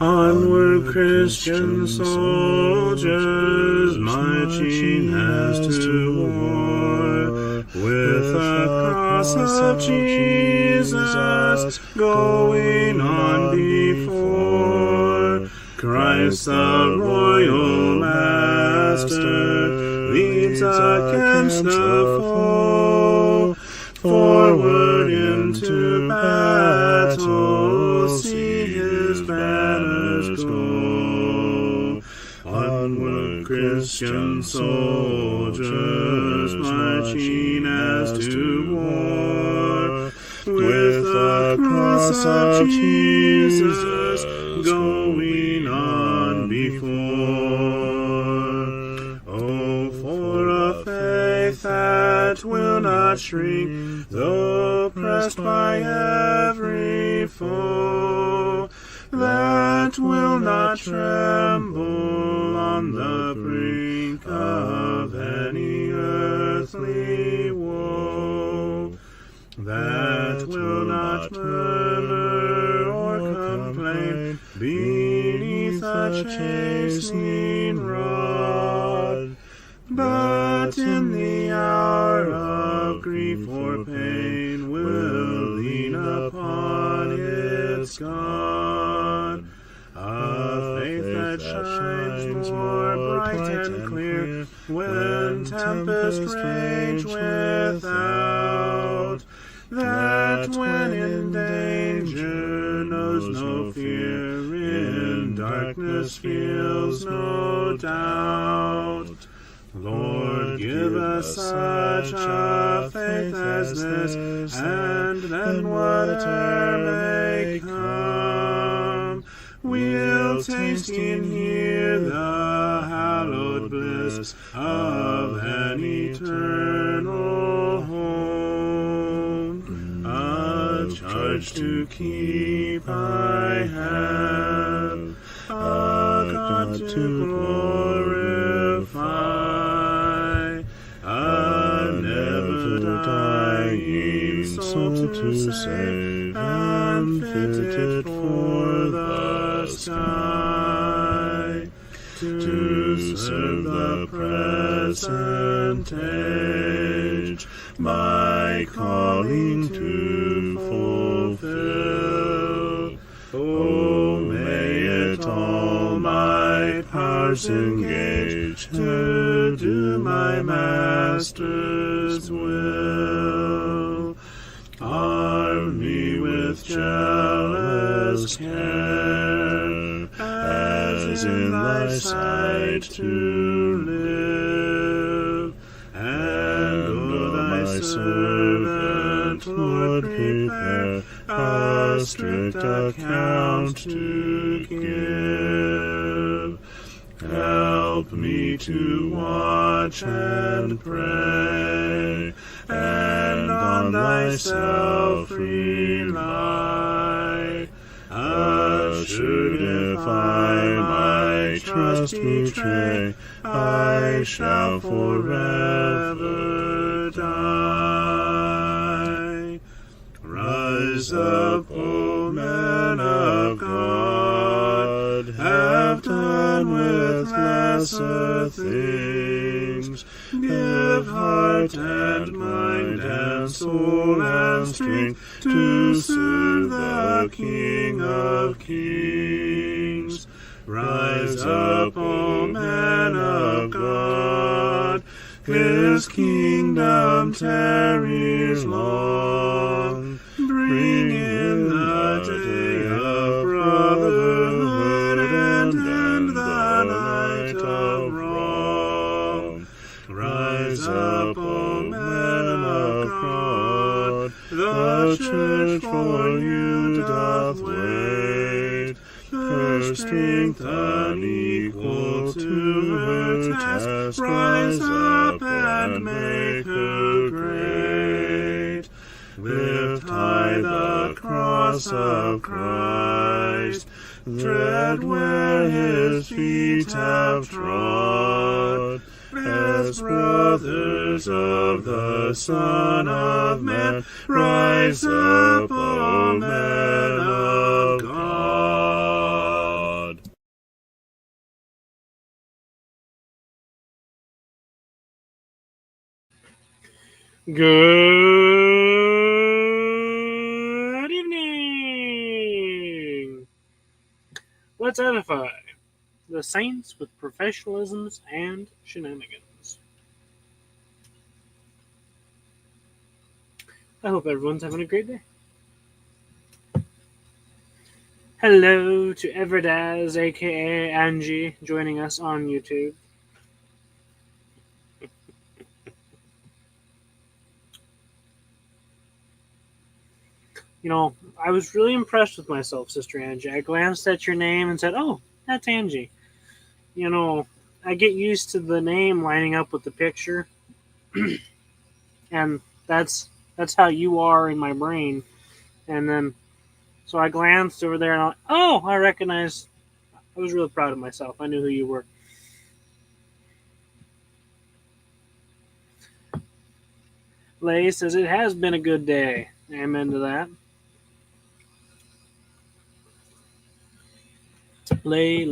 Onward, Christian soldiers, marching as to war, with the cross of Jesus going on before. Christ the royal master leads against the foe, forward into battle, see his banners go. Onward, Christian soldiers, marching as to war, with the cross of Jesus going on before. Oh, for a faith that will not shrink, though pressed by every foe, that will not tremble on the brink of any earthly woe, that will not murmur or complain beneath a chastening rod, but in the hour of grief or pain will lean upon its God. A faith that shines more bright and clear when tempests rage without, that when in danger knows no fear, in darkness feels no doubt. Lord, give us such a faith as this, and then whatever may come, we'll taste and hear the hallowed bliss of an eternal home. A charge to keep I have, a God to glorify, a never-dying soul to save, and fitted for the sky, to serve the present age, my calling to fulfill. Oh, may it all my powers engage to do my Master's will. Arm me with jealous care, as in thy sight to live, and O thy servant, Lord, prepare a strict account to give. Help me to watch and pray, and on thyself rely. Assured if I my trust betray, I shall forever die. Rise up, O men of God, have done with lesser things. Give heart and mind and soul and strength to serve the King of Kings. Rise up, O men of God, his kingdom tarries long. Bring in the day of brotherhood and end the night of wrong. Rise up, O men of God, the church for you doth wait. Her strength unequal to her task, rise up and make her great. Lift high the cross of Christ, tread where his feet have trod. As brothers of the Son of Man, rise up, O men of God. Good evening. Let's edify the saints with professionalisms and shenanigans. I hope everyone's having a great day. Hello to Everdaz, aka Angie, joining us on YouTube. You know, I was really impressed with myself, Sister Angie. I glanced at your name and said, "Oh, that's Angie." You know, I get used to the name lining up with the picture, and that's how you are in my brain. And then, so I glanced over there, and I recognized. I was really proud of myself. I knew who you were. Lay says it has been a good day. Amen to that. Lay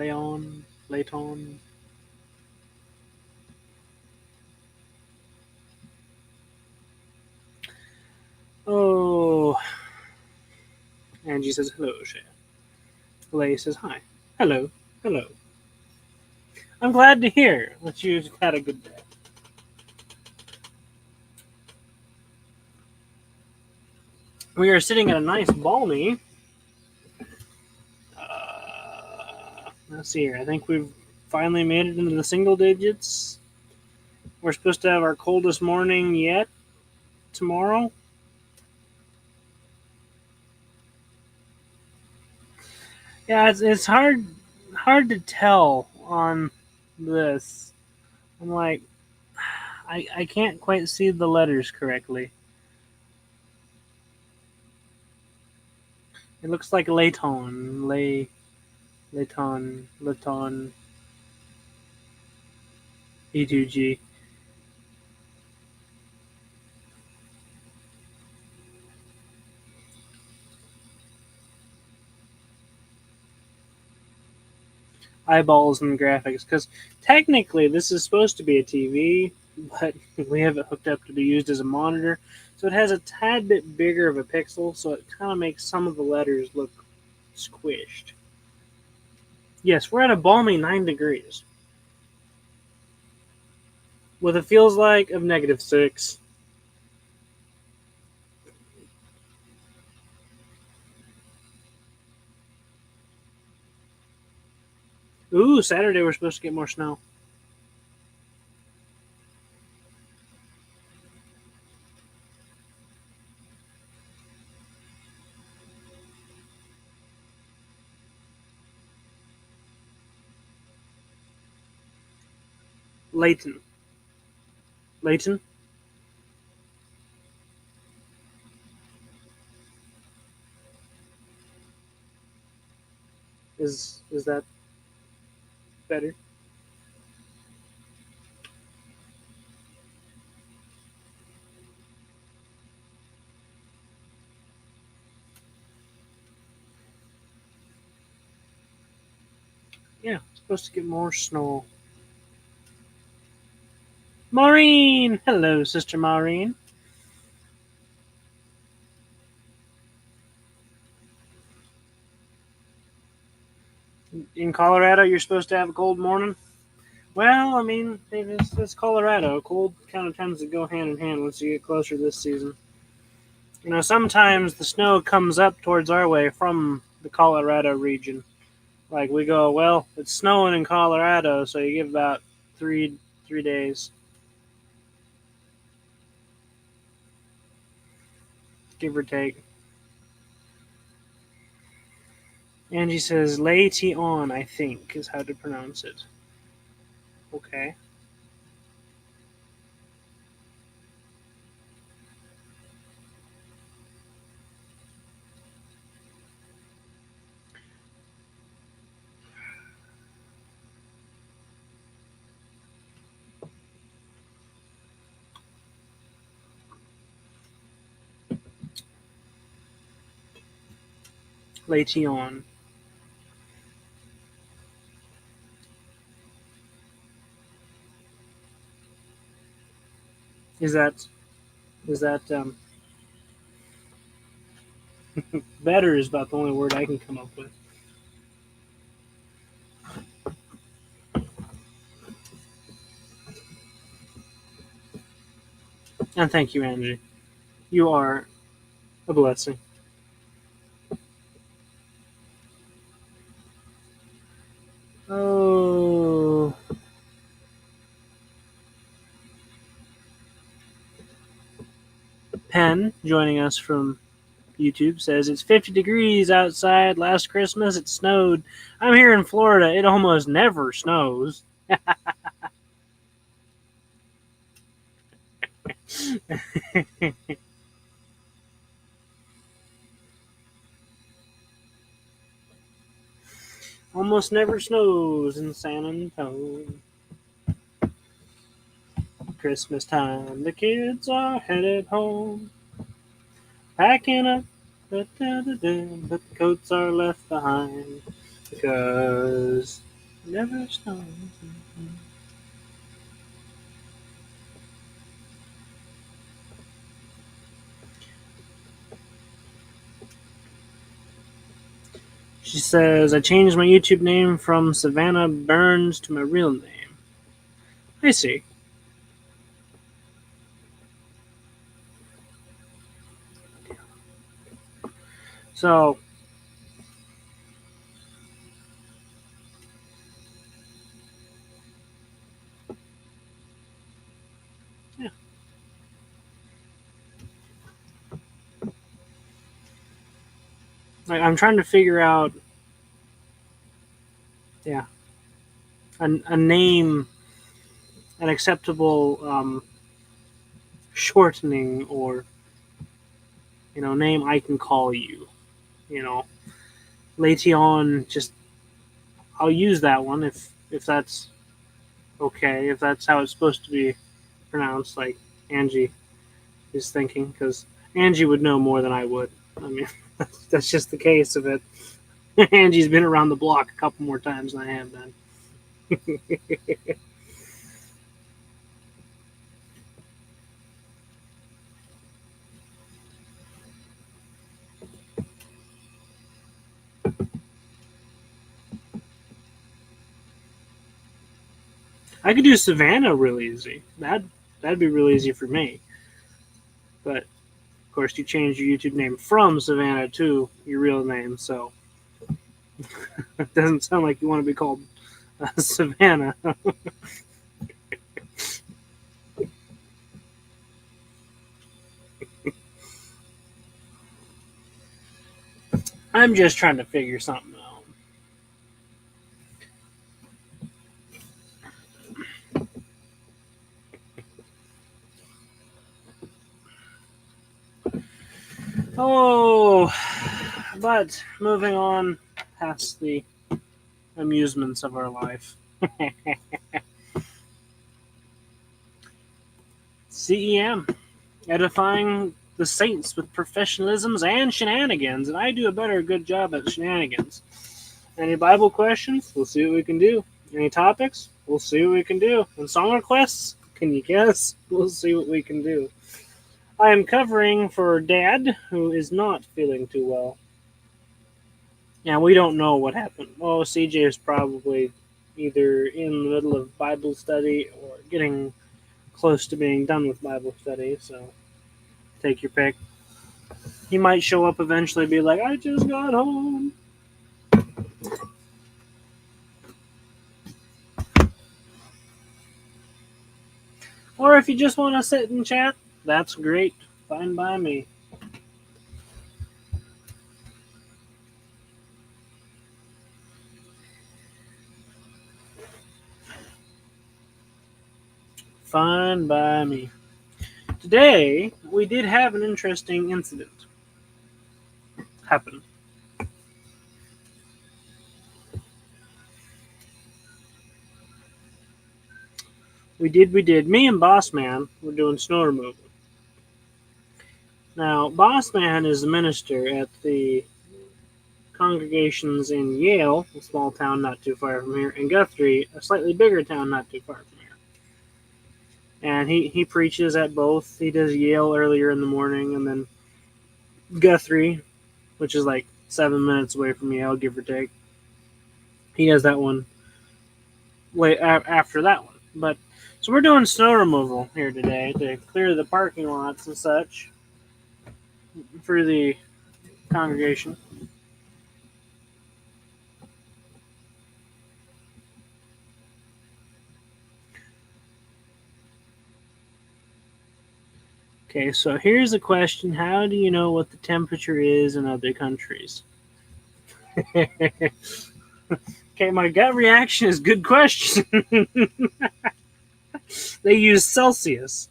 on, late on. Oh, Angie says hello, Shay. Lay says hi. Hello, hello. I'm glad to hear that you've had a good day. We are sitting at a nice balmy. Let's see here. I think we've finally made it into the single digits. We're supposed to have our coldest morning yet tomorrow. Yeah, it's hard to tell on this. I'm like, I can't quite see the letters correctly. It looks like Layton, Layton, E2G. Eyeballs and graphics, because technically this is supposed to be a TV, but we have it hooked up to be used as a monitor, so it has a tad bit bigger of a pixel, so it kind of makes some of the letters look squished. Yes, we're at a balmy 9 degrees, with it feels like of -6. Ooh, Saturday we're supposed to get more snow. Layton. Layton? Is that better? Yeah, supposed to get more snow. Maureen! Hello, Sister Maureen. In Colorado, you're supposed to have a cold morning? Well, I mean, it's Colorado. Cold kind of tends to go hand in hand once you get closer this season. You know, sometimes the snow comes up towards our way from the Colorado region. Like we go, well, it's snowing in Colorado, so you give about three days, give or take. Angie says Layton, I think, is how to pronounce it. Okay. Layton. Is that better is about the only word I can come up with. And thank you, Angie. You are a blessing. Oh. Penn, joining us from YouTube, says it's 50 degrees outside. Last Christmas it snowed. I'm here in Florida. It almost never snows. Almost never snows in San Antonio. Christmas time, the kids are headed home, packing up, but the coats are left behind because it never snows. She says, I changed my YouTube name from Savannah Burns to my real name. I see. So, yeah. Like, I'm trying to figure out, yeah, a name, an acceptable shortening or, name I can call you. Letion, just I'll use that one if that's okay, if that's how it's supposed to be pronounced, like Angie is thinking, because Angie would know more than I would. I mean, that's just the case of it. Angie's been around the block a couple more times than I have been. I could do Savannah real easy. That'd be real easy for me. But of course, you changed your YouTube name from Savannah to your real name, so it doesn't sound like you want to be called Savannah. I'm just trying to figure something out. Oh, but moving on past the amusements of our life. CEM, edifying the saints with professionalisms and shenanigans, and I do a good job at shenanigans. Any Bible questions? We'll see what we can do. Any topics? We'll see what we can do. And song requests? Can you guess? We'll see what we can do. I am covering for Dad, who is not feeling too well. Yeah, we don't know what happened. Well, CJ is probably either in the middle of Bible study or getting close to being done with Bible study, so take your pick. He might show up eventually and be like, I just got home. Or if you just want to sit and chat, that's great. Fine by me. Fine by me. Today, we did have an interesting incident happen. We did. Me and Boss Man were doing snow removal. Now, Boss Man is the minister at the congregations in Yale, a small town not too far from here, and Guthrie, a slightly bigger town not too far from here. and he preaches at both. He does Yale earlier in the morning, and then Guthrie, which is like 7 minutes away from Yale, give or take. He does that one late after that one. But so we're doing snow removal here today to clear the parking lots and such for the congregation. Okay, so here's a question. How do you know what the temperature is in other countries? Okay, my gut reaction is good question. They use Celsius.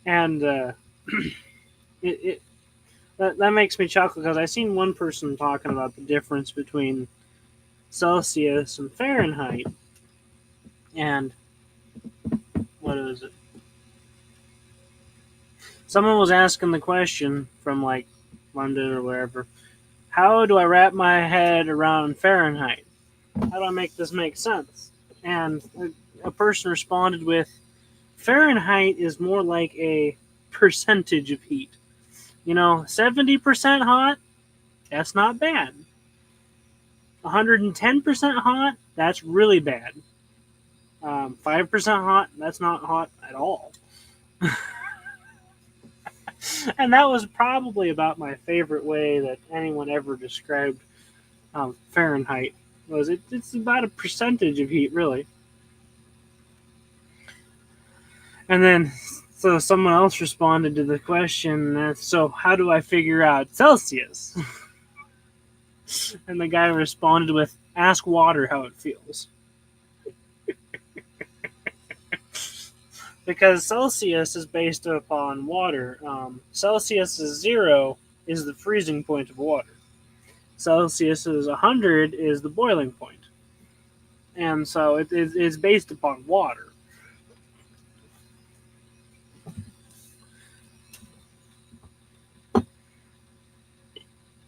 And that makes me chuckle because I seen one person talking about the difference between Celsius and Fahrenheit. And what is it? Someone was asking the question from like London or wherever. How do I wrap my head around Fahrenheit? How do I make this make sense? And a person responded with, Fahrenheit is more like a percentage of heat. 70% hot, that's not bad. 110% hot, that's really bad. 5% hot, that's not hot at all. And that was probably about my favorite way that anyone ever described Fahrenheit. It's about a percentage of heat, really. And then, so someone else responded to the question, so how do I figure out Celsius? And the guy responded with, ask water how it feels. Because Celsius is based upon water. Celsius is 0 is the freezing point of water. Celsius is 100 is the boiling point. And so it's based upon water.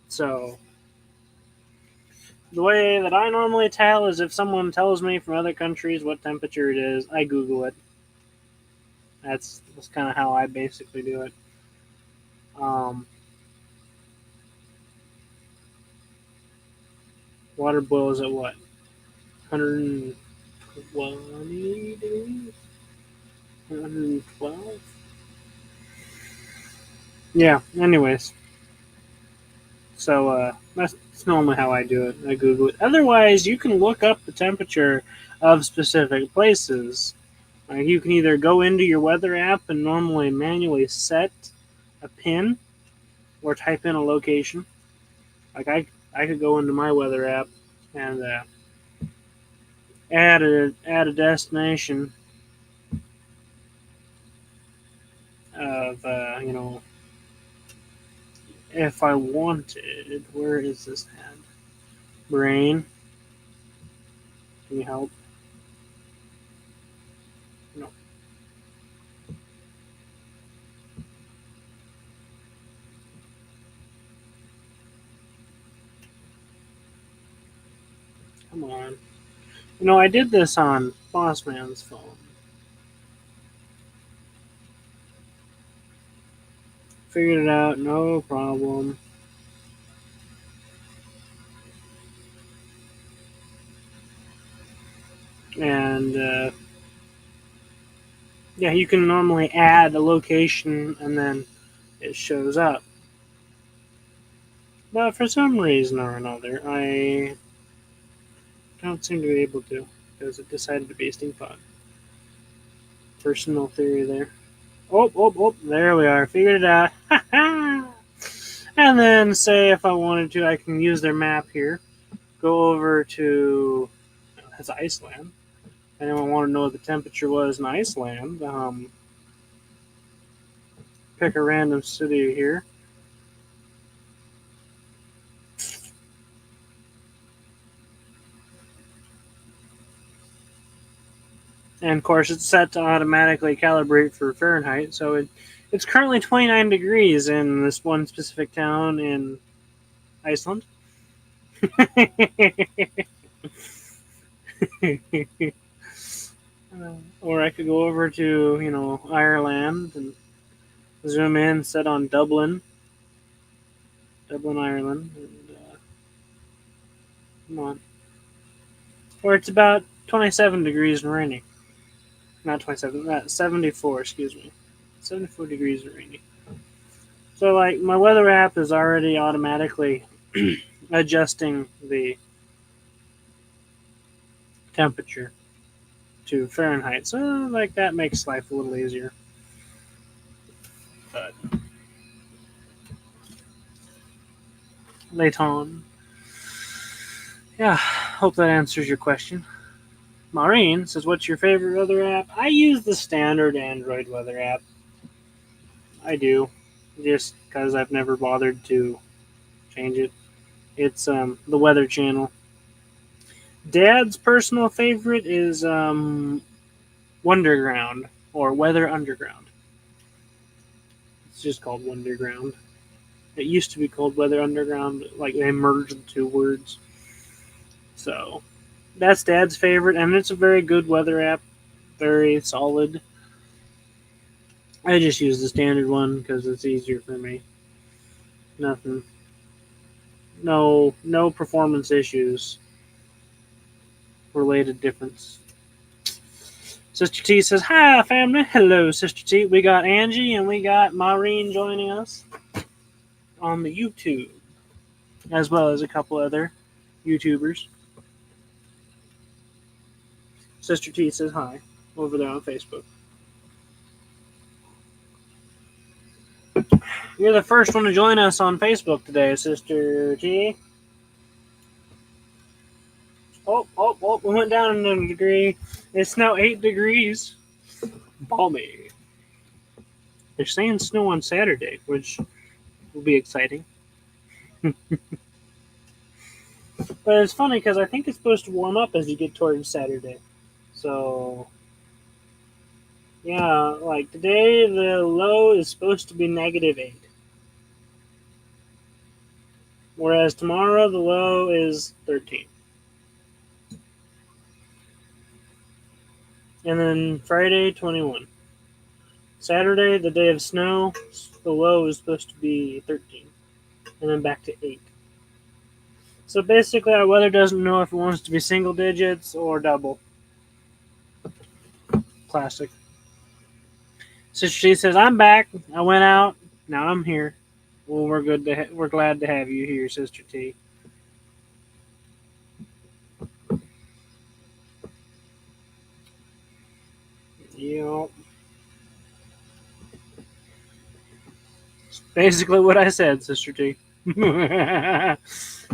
So the way that I normally tell is if someone tells me from other countries what temperature it is, I Google it. That's kind of how I basically do it. Water boils at what? 120 degrees? 112? Yeah, anyways. So that's normally how I do it. I Google it. Otherwise, you can look up the temperature of specific places. You can either go into your weather app and normally manually set a pin or type in a location. Like I could go into my weather app and add a destination of if I wanted. Where is this at? Brain, can you help? No. Come on. I did this on Bossman's phone. Figured it out, no problem. And yeah, you can normally add a location and then it shows up. But for some reason or another, I don't seem to be able to because it decided to be a stink bug. Personal theory there. Oh, there we are. Figured it out. And then say if I wanted to, I can use their map here. Go over to, that's Iceland. Anyone want to know what the temperature was in Iceland? Pick a random city here. And of course, it's set to automatically calibrate for Fahrenheit. So it's currently 29 degrees in this one specific town in Iceland. Or I could go over to, Ireland and zoom in, set on Dublin, Ireland, and come on. Or it's about 27 degrees and rainy. Not 27, 74, excuse me. 74 degrees and rainy. So, like, my weather app is already automatically adjusting the temperature to Fahrenheit. So, like, that makes life a little easier. But later on. Yeah, hope that answers your question. Maureen says, what's your favorite weather app? I use the standard Android weather app. I do. Just because I've never bothered to change it. It's the Weather Channel. Dad's personal favorite is Wonderground or Weather Underground. It's just called Wonderground. It used to be called Weather Underground, like they merged the two words. So that's Dad's favorite, and it's a very good weather app. Very solid. I just use the standard one because it's easier for me. Nothing. No performance issues. Related difference. Sister T says, hi, family. Hello, Sister T. We got Angie and we got Maureen joining us on the YouTube, as well as a couple other YouTubers. Sister T says hi over there on Facebook. You're the first one to join us on Facebook today, Sister T. Oh, we went down a degree. It's now 8 degrees. Balmy. They're saying snow on Saturday, which will be exciting. But it's funny because I think it's supposed to warm up as you get towards Saturday. So, yeah, like today the low is supposed to be -8. Whereas tomorrow the low is 13. And then Friday, 21. Saturday, the day of snow, the low is supposed to be 13. And then back to 8. So basically, our weather doesn't know if it wants to be single digits or double. Classic. Sister G says, I'm back. I went out. Now I'm here. Well, we're glad to have you here, Sister T. Yep. Basically what I said, Sister T.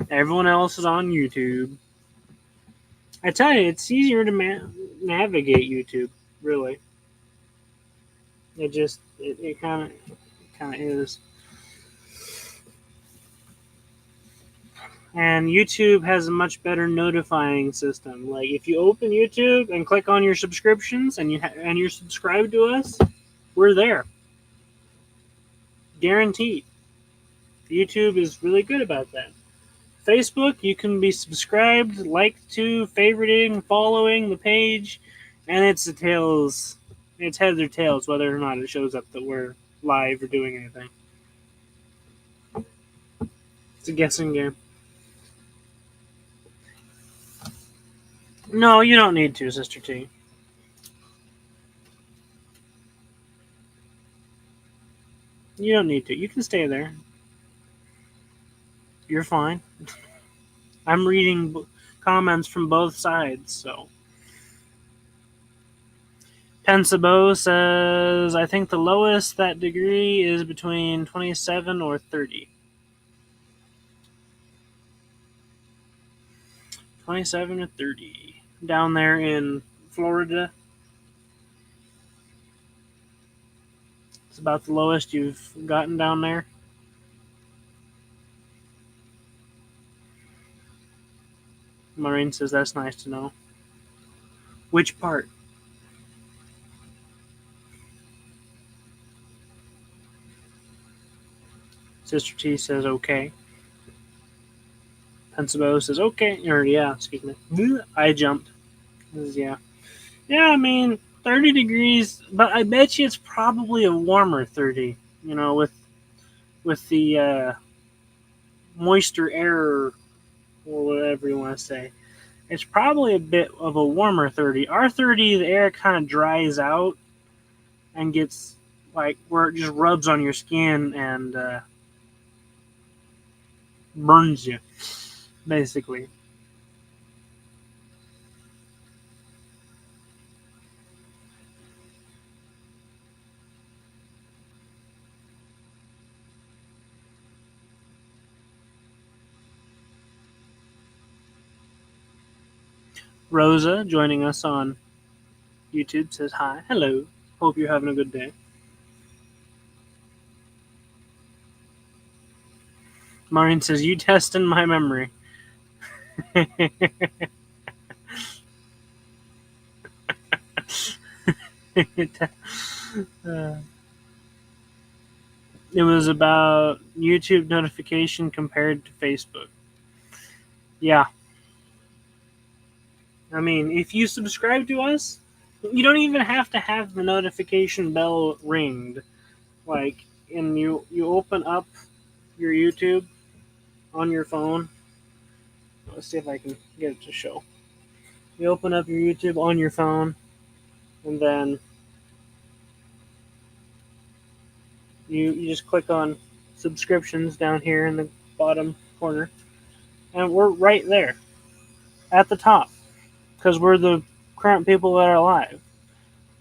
Everyone else is on YouTube. I tell you, it's easier to navigate YouTube, really. It kind of is. And YouTube has a much better notifying system. Like if you open YouTube and click on your subscriptions and you're subscribed to us, we're there. Guaranteed. YouTube is really good about that. Facebook, you can be subscribed, liked to, favoriting, following the page, and it's the tails. It's heads or tails whether or not it shows up that we're live or doing anything. It's a guessing game. No, you don't need to, Sister T. You don't need to. You can stay there. You're fine. I'm reading comments from both sides, so. Pensabo says, I think the lowest that degree is between 27 or 30. 27 or 30. Down there in Florida. It's about the lowest you've gotten down there. Maureen says, that's nice to know. Which part? Sister T says, okay. Pensabo says, okay. Or, yeah, excuse me. I jumped. Yeah. Yeah, I mean, 30 degrees, but I bet you it's probably a warmer 30, with the moisture air or whatever you want to say. It's probably a bit of a warmer 30. Our 30, the air kind of dries out and gets like where it just rubs on your skin and burns you, basically. Rosa joining us on YouTube says hi. Hello. Hope you're having a good day. Maureen says, you testing my memory. Uh, it was about YouTube notification compared to Facebook. Yeah. I mean, if you subscribe to us, you don't even have to have the notification bell ringed. Like, and you open up your YouTube on your phone. Let's see if I can get it to show. You open up your YouTube on your phone, and then you just click on subscriptions down here in the bottom corner, and we're right there at the top because we're the current people that are alive.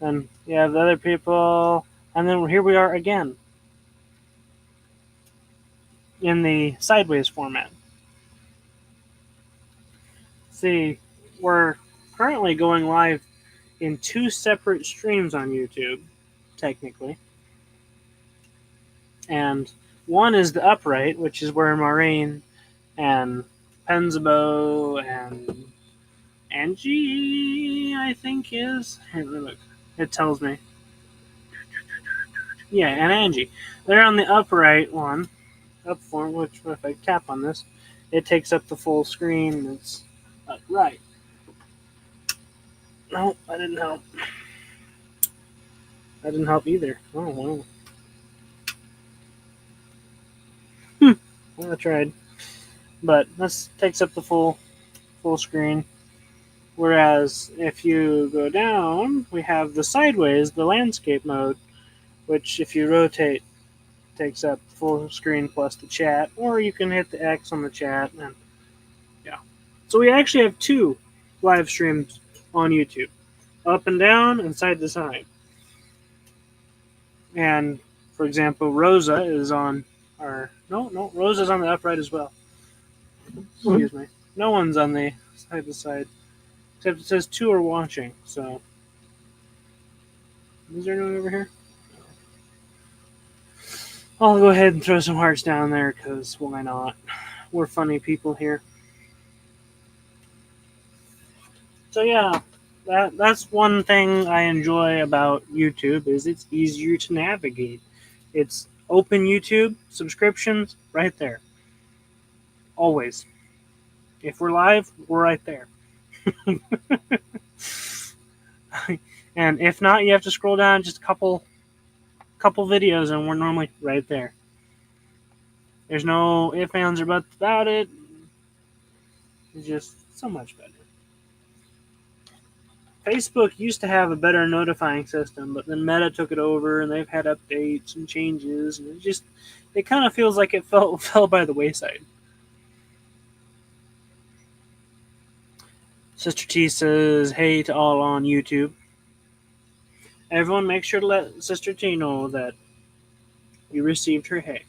And you have the other people, and then here we are again in the sideways format. See, we're currently going live in two separate streams on YouTube, technically. And one is the upright, which is where Maureen and Penzabo and Angie, I think, is. Here, look. It tells me. Yeah, and Angie. They're on the upright one. Up form, which if I tap on this, it takes up the full screen. It's upright. No, I didn't help. I didn't help either. Oh, wow. Well, I tried. But this takes up the full screen. Whereas if you go down, we have the sideways, the landscape mode, which if you rotate takes up full screen plus the chat, or you can hit the X on the chat, and yeah. So we actually have two live streams on YouTube, up and down and side to side. And for example, Rosa is on our Rosa's on the upright as well. Excuse me. No one's on the side to side, except it says two are watching. So is there anyone over here? I'll go ahead and throw some hearts down there because why not? We're funny people here. So yeah, that's one thing I enjoy about YouTube is it's easier to navigate. It's open YouTube subscriptions right there. Always. If we're live, we're right there. And if not, you have to scroll down just a couple videos and we're normally right there. There's no ifs, ands, or buts about it. It's just so much better. Facebook used to have a better notifying system, but then Meta took it over and they've had updates and changes, and it kind of feels like it fell by the wayside. Sister T says, hey to all on YouTube. Everyone make sure to let Sister T know that you received her hey.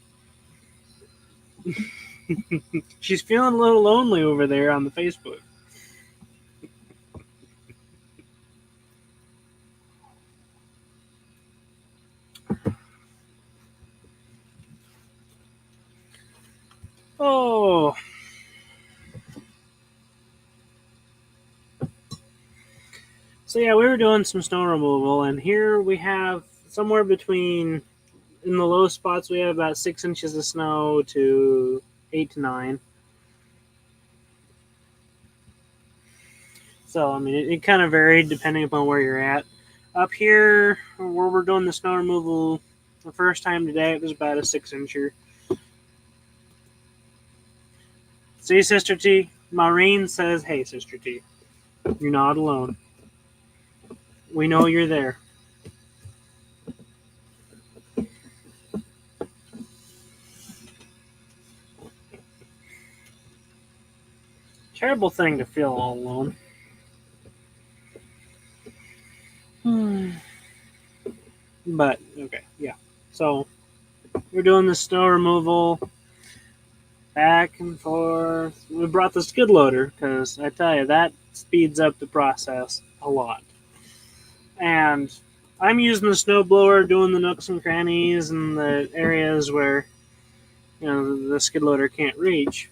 She's feeling a little lonely over there on the Facebook. Oh. So yeah, we were doing some snow removal, and here we have somewhere between, in the low spots, we have about 6 inches of snow to 8 to 9. So, I mean, it kind of varied depending upon where you're at. Up here, where we're doing the snow removal, the first time today, it was about a 6-incher. See, Sister T? Maureen says, hey, Sister T, you're not alone. We know you're there. Terrible thing to feel all alone. But, okay, yeah. So, we're doing the snow removal back and forth. We brought the skid loader because I tell you, that speeds up the process a lot. And I'm using the snowblower, doing the nooks and crannies and the areas where the skid loader can't reach.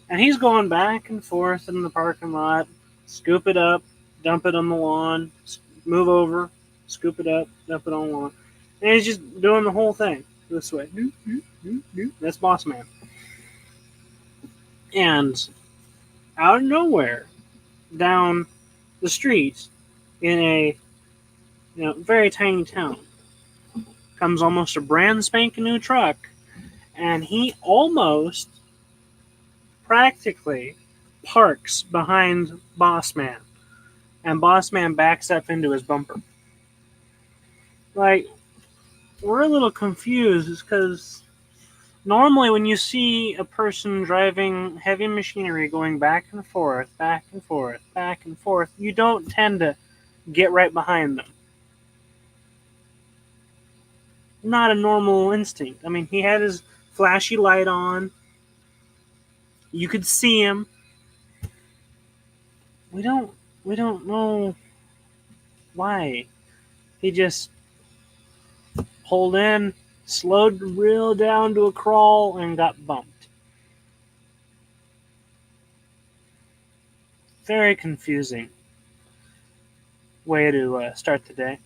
And he's going back and forth in the parking lot, scoop it up, dump it on the lawn, move over, scoop it up, dump it on the lawn. And he's just doing the whole thing this way. That's Boss Man. And out of nowhere, down the street in a very tiny town, comes almost a brand spanking new truck, and he almost practically parks behind Boss Man, and Boss Man backs up into his bumper. Like, we're a little confused because normally when you see a person driving heavy machinery going back and forth, back and forth, back and forth, you don't tend to get right behind them. Not a normal instinct. I mean, he had his flashy light on. You could see him. We don't know why. He just pulled in, slowed real down to a crawl, and got bumped. Very confusing way to start the day.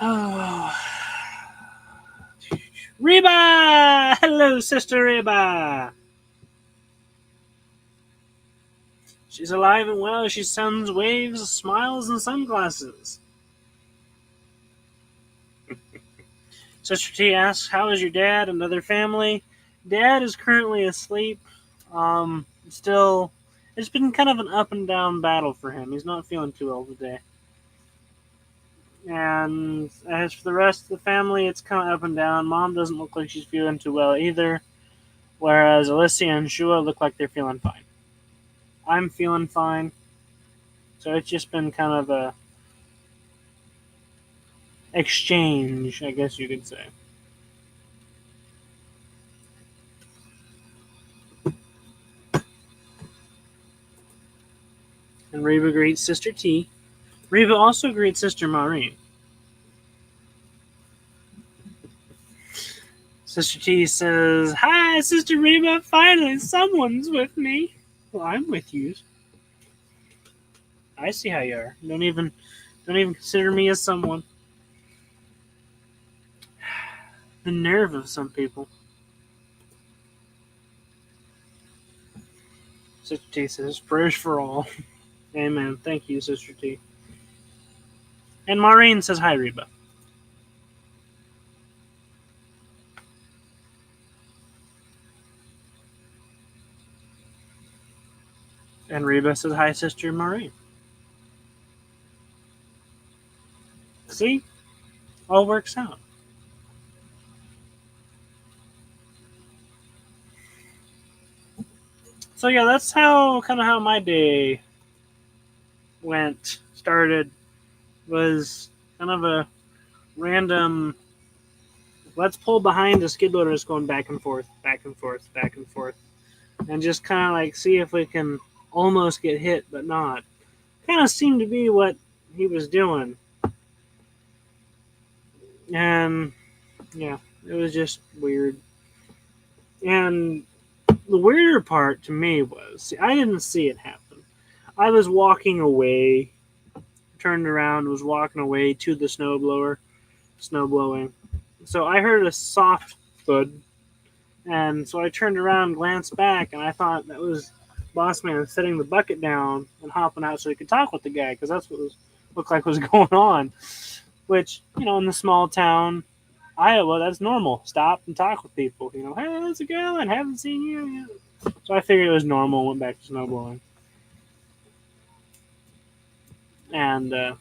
Oh. Reba! Hello, Sister Reba! She's alive and well. She sends waves, smiles, and sunglasses. Sister T asks, how is your dad and other family? Dad is currently asleep. Still, it's been kind of an up and down battle for him. He's not feeling too well today. And as for the rest of the family, it's kind of up and down. Mom doesn't look like she's feeling too well either, whereas Alyssa and Shua look like they're feeling fine. I'm feeling fine. So it's just been kind of a exchange, I guess you could say. And Reba greets Sister T. Reba also greets Sister Maureen. Sister T says, hi, Sister Reba, finally someone's with me. Well, I'm with you. I see how you are. Don't even consider me as someone. The nerve of some people. Sister T says, prayers for all. Amen. Thank you, Sister T. And Maureen says, hi, Reba. And Reba says, hi, Sister Maureen. See? All works out. So yeah, that's how my day started. Was kind of a random, let's pull behind the skid loader that's going back and forth, back and forth, back and forth. And just kind of like see if we can almost get hit, but not. Kind of seemed to be what he was doing. And yeah, it was just weird. And the weirder part to me was, I didn't see it happen. I was walking away, turned around, was walking away to the snowblower, snow blowing. So I heard a soft thud, and so I turned around, glanced back, and I thought that was boss man setting the bucket down and hopping out so he could talk with the guy because that's what looked like was going on. Which, in the small town Iowa, that's normal. Stop and talk with people. Hey, how's it going? Haven't seen you yet. So I figured it was normal. Went back to snowblowing, and then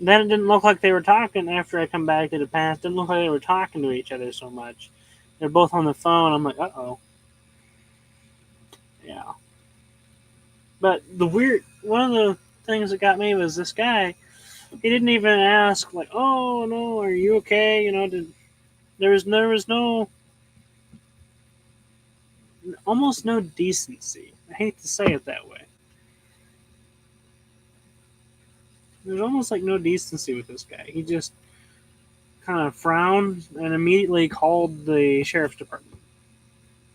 it didn't look like they were talking. After I come back to the past, it didn't look like they were talking to each other so much. They're both on the phone. I'm like, yeah. But one of the things that got me was this guy. He didn't even ask, like, oh no, are you okay? There was no, almost no decency. I hate to say it that way. There's almost like no decency with this guy. He just kind of frowned and immediately called the sheriff's department.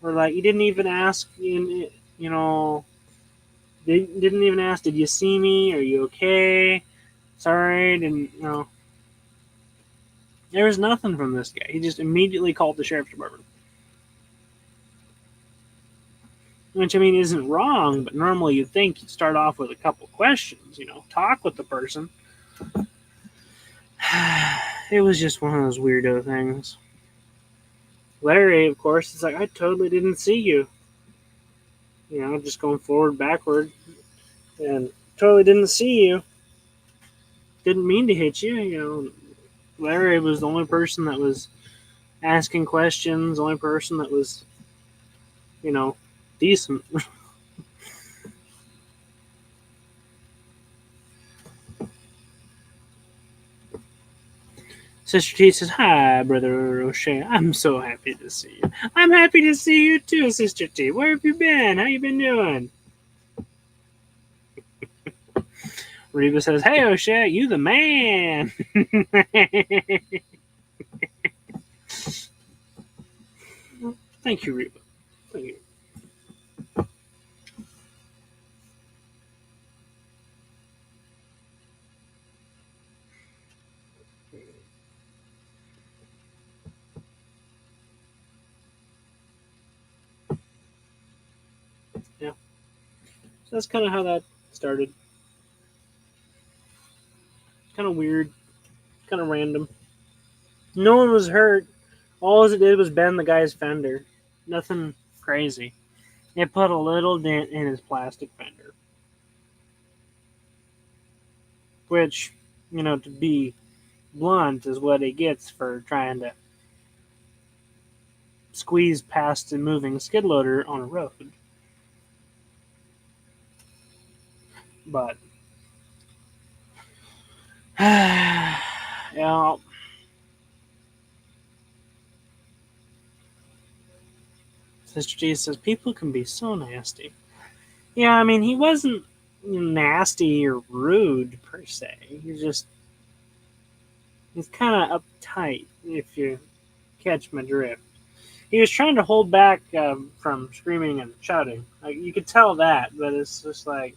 Or like he didn't even ask, they didn't even ask, did you see me? Are you okay? Sorry, didn't There was nothing from this guy. He just immediately called the sheriff's department. Which, I mean, isn't wrong, but normally you'd think you'd start off with a couple questions, talk with the person. It was just one of those weirdo things. Larry, of course, is like, I totally didn't see you. Just going forward, backward, and totally didn't see you. Didn't mean to hit you. Larry was the only person that was asking questions, the only person that was, decent. Sister T says, hi, Brother O'Shea. I'm so happy to see you. I'm happy to see you too, Sister T. Where have you been? How you been doing? Reba says, hey, O'Shea, you the man. Thank you, Reba. Thank you. Yeah. So that's kind of how that started. Kind of weird. Kind of random. No one was hurt. All it did was bend the guy's fender. Nothing crazy. It put a little dent in his plastic fender. Which, to be blunt, is what he gets for trying to squeeze past a moving skid loader on a road. But, Sister G says, people can be so nasty. Yeah, I mean, he wasn't nasty or rude, per se. He's kind of uptight, if you catch my drift. He was trying to hold back from screaming and shouting. Like, you could tell that, but it's just like,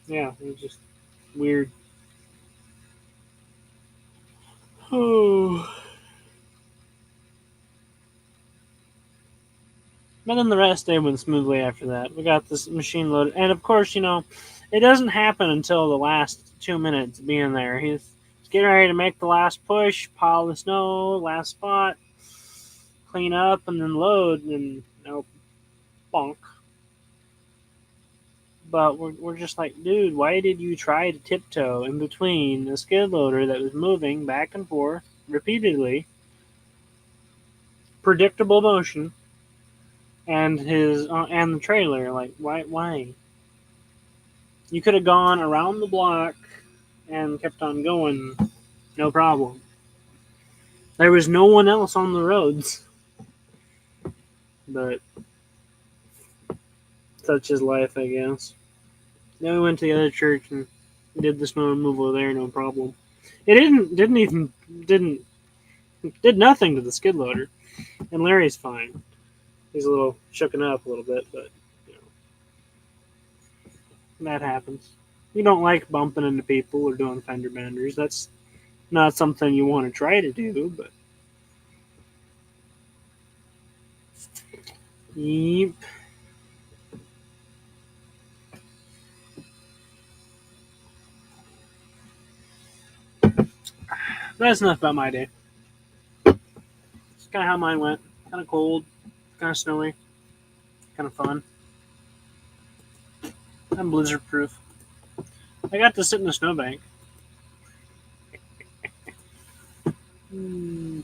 yeah, it was just weird. Oh. But then the rest day went smoothly after that. We got this machine loaded. And of course, it doesn't happen until the last 2 minutes being there. He's getting ready to make the last push, pile the snow, last spot, clean up, and then load, and nope, bonk. But we're just like, dude, why did you try to tiptoe in between a skid loader that was moving back and forth repeatedly, predictable motion, and the trailer? Like, why? You could have gone around the block and kept on going, no problem. There was no one else on the roads, but such is life, I guess. Then we went to the other church and did the snow removal there, no problem. It did nothing to the skid loader, and Larry's fine. He's a little shooken up a little bit, but that happens. You don't like bumping into people or doing fender benders. That's not something you want to try to do, but Yep. That's enough about my day. It's kind of how mine went. Kind of cold, kind of snowy, kind of fun. I'm blizzard proof. I got to sit in a snowbank. Hmm.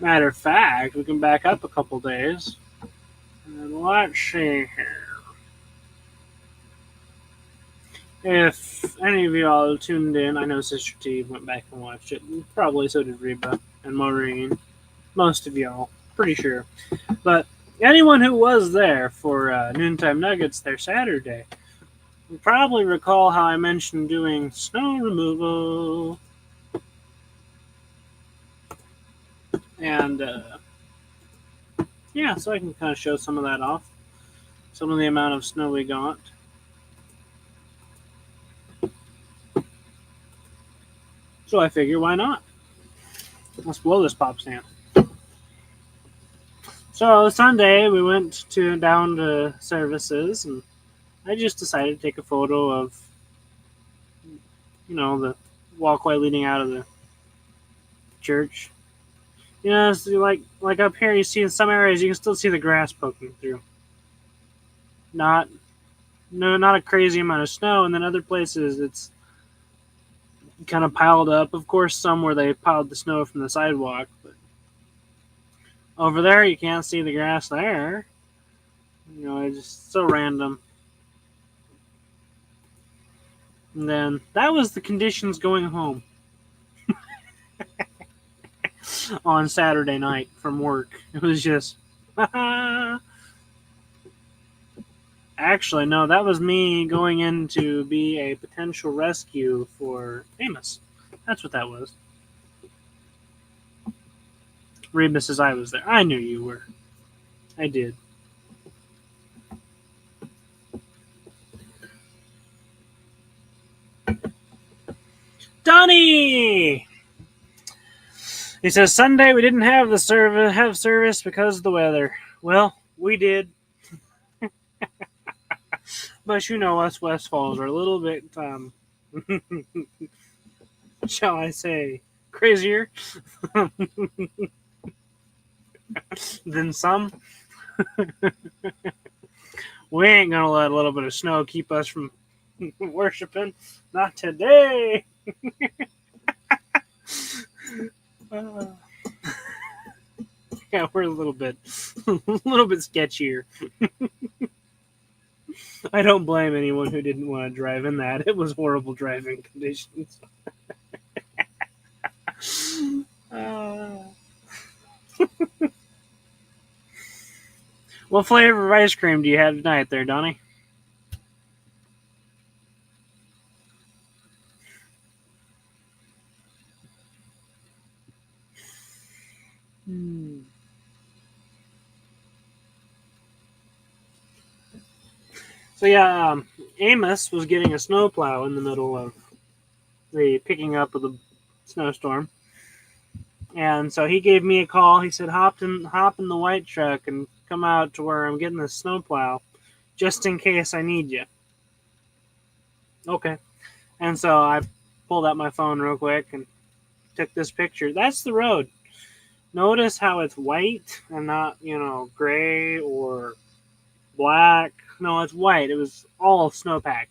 Matter of fact, we can back up a couple days. And let's see here. If any of you all tuned in, I know Sister T went back and watched it. Probably so did Reba and Maureen. Most of y'all, pretty sure. But anyone who was there for Noontime Nuggets there Saturday will probably recall how I mentioned doing snow removal. And yeah, so I can kind of show some of that off. Some of the amount of snow we got. So I figure, why not? Let's blow this pop stand. So Sunday we went down to services, and I just decided to take a photo of, the walkway leading out of the church. It's like up here, you see in some areas you can still see the grass poking through. Not, no, not a crazy amount of snow, and then other places it's kind of piled up. Of course, some where they piled the snow from the sidewalk, but over there you can't see the grass there. It's just so random. And then that was the conditions going home on Saturday night from work. It was just, actually, no, that was me going in to be a potential rescue for Amos. That's what that was. Reba says I was there. I knew you were. I did. Donnie! He says Sunday we didn't have service because of the weather. Well, we did. But us West Falls are a little bit, shall I say, crazier than some. We ain't gonna let a little bit of snow keep us from worshiping. Not today. Yeah, we're a little bit sketchier. I don't blame anyone who didn't want to drive in that. It was horrible driving conditions. What flavor of ice cream do you have tonight there, Donnie? So yeah, Amos was getting a snowplow in the middle of the picking up of the snowstorm, and so he gave me a call. He said, hop in the white truck and come out to where I'm getting the snowplow, just in case I need you." Okay. And so I pulled out my phone real quick and took this picture. That's the road. Notice how it's white and not, gray or black. No, it's white. It was all snow-packed.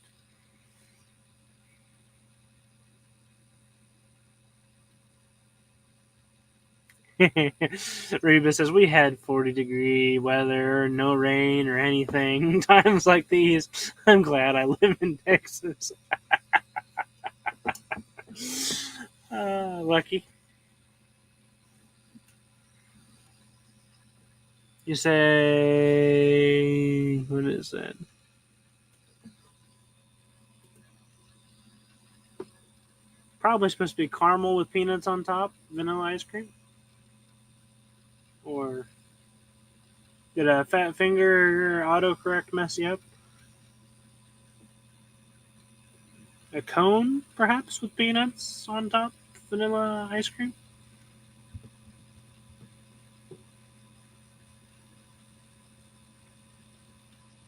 Reba says, we had 40-degree weather, no rain or anything. Times like these, I'm glad I live in Texas. Lucky. You say, what is that? Probably supposed to be caramel with peanuts on top, vanilla ice cream. Or did a fat finger autocorrect mess you up? A cone, perhaps, with peanuts on top, vanilla ice cream.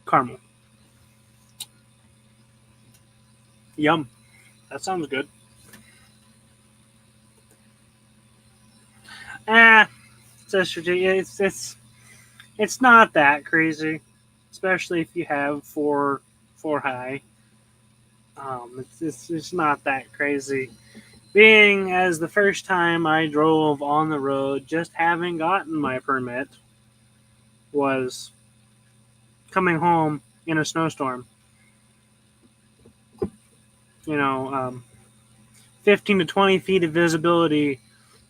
Caramel. Yum. That sounds good. Ah, it's not that crazy, especially if you have four high. It's not that crazy. Being as the first time I drove on the road, just having gotten my permit, was coming home in a snowstorm. 15 to 20 feet of visibility,